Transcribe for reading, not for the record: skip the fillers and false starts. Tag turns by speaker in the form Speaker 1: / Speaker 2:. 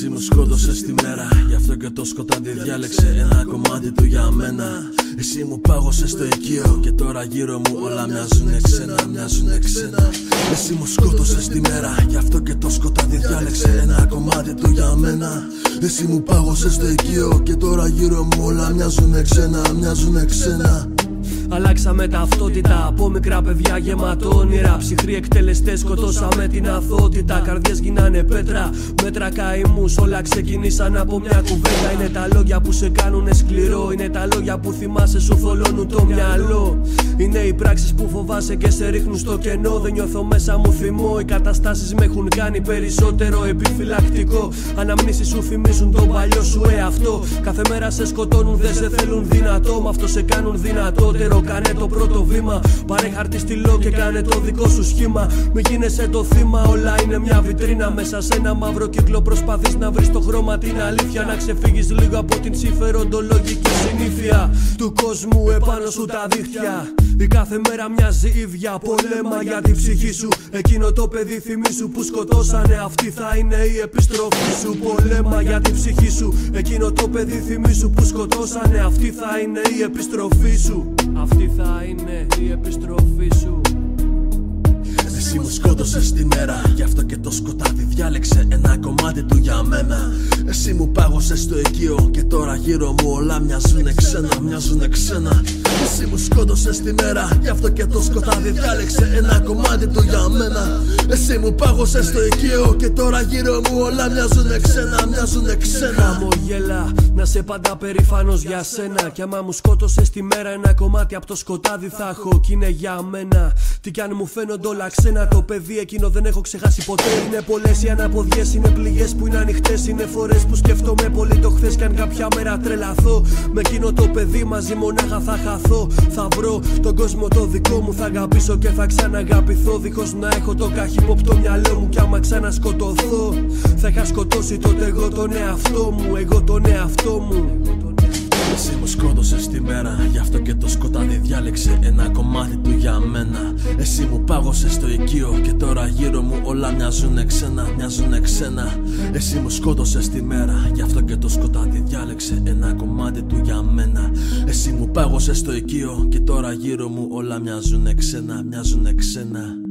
Speaker 1: Εσύ μου σκότωσες τη μέρα, γι' αυτό και το σκοτάδι διάλεξε ένα κομμάτι του για μένα. Εσύ μου πάγωσες στο οικείο και τώρα γύρω μου όλα μοιάζουνε ξένα, μοιάζουνε ξένα. Εσύ μου σκότωσες τη μέρα, γι' αυτό και το σκοτάδι διάλεξε ένα κομμάτι του για μένα. Εσύ μου πάγωσες στο οικείο και τώρα γύρω μου όλα μοιάζουνε ξένα, μοιάζουνε ξένα.
Speaker 2: Αλλάξαμε ταυτότητα από μικρά παιδιά γεμάτο όνειρα. Ψυχροί εκτελεστές σκοτώσαμε την αθωότητα. Καρδιές γίνανε πέτρα, μέτρα καημούς. Όλα ξεκινήσαν από μια κουβέντα. Είναι τα λόγια που σε κάνουνε σκληρό. Είναι τα λόγια που θυμάσαι, σου θολώνουν το μυαλό. Είναι οι πράξεις που φοβάσαι και σε ρίχνουν στο κενό. Δεν νιώθω μέσα μου θυμό. Οι καταστάσεις με έχουν κάνει περισσότερο επιφυλακτικό. Αναμνήσεις σου θυμίζουν τον παλιό σου εαυτό. Κάθε μέρα σε σκοτώνουν, δεν σε θέλουν δυνατό. Μ' αυτό σε κάνουν δυνατότερο. Κάνε το πρώτο βήμα, πάρε χαρτί στυλό και κάνε το δικό σου σχήμα. Μη γίνεσαι το θύμα, όλα είναι μια βιτρίνα. Μέσα σε ένα μαύρο κύκλο προσπαθείς να βρεις το χρώμα, την αλήθεια. Να ξεφύγεις λίγο από την συμφεροντολογική συνήθεια του κόσμου επάνω σου τα δίχτυα. Η κάθε μέρα μοιάζει ίδια, πολέμα για την ψυχή σου. Εκείνο το παιδί θυμίσου που σκοτώσανε, αυτή θα είναι η επιστροφή σου. Πολέμα για την ψυχή σου. Εκείνο το παιδί θυμίσου που σκοτώσανε, αυτή θα είναι η επιστροφή σου. Αυτή θα είναι η επιστροφή σου.
Speaker 1: Εσύ μου σκότωσες τη μέρα, γι' αυτό και το σκοτάδι διάλεξε ένα κομμάτι του για μένα. Εσύ μου πάγωσες στο οικείο και τώρα γύρω μου όλα μοιάζουνε ξένα, μοιάζουνε ξένα. Εσύ μου σκότωσες τη μέρα, γι' αυτό και το σκοτάδι διάλεξε ένα κομμάτι του για μένα. Εσύ μου πάγωσες στο οικείο και τώρα γύρω μου όλα μοιάζουνε ξένα, μοιάζουνε ξένα.
Speaker 2: Χαμογέλα, να σε πάντα περήφανος για σένα. Κι άμα μου σκότωσες τη μέρα, ένα κομμάτι από το σκοτάδι θα έχω κι είναι για μένα. Τι κι αν μου φαίνονται όλα ξένα, το παιδί εκείνο δεν έχω ξεχάσει ποτέ. Είναι πολλές οι αναποδιές, είναι πληγές που είναι ανοιχτές. Είναι φορές που σκέφτομαι πολύ το χθες κι αν κάποια μέρα τρελαθώ. Με εκείνο το παιδί μαζί μονάχα θα χαθώ. Θα βρω τον κόσμο το δικό μου, θα αγαπήσω και θα ξαναγαπηθώ. Δίχως να έχω το καχύποπτο μυαλό μου κι άμα ξανασκοτωθώ, θα είχα σκοτώσει τότε εγώ τον εαυτό μου, εγώ τον εαυτό μου.
Speaker 1: Εσύ μου σκότωσες τη μέρα, γι' αυτό και το σκοτάδι διάλεξε ένα κομμάτι του για μένα. Εσύ μου πάγωσες στο οικείο και τώρα γύρω μου όλα μοιάζουνε ξένα, μοιάζουνε ξένα. Εσύ μου σκότωσες τη μέρα, γι' αυτό και το σκοτάδι διάλεξε ένα κομμάτι του για μένα. Εσύ μου πάγωσες στο οικείο και τώρα γύρω μου όλα μοιάζουνε ξένα, μοιάζουνε ξένα.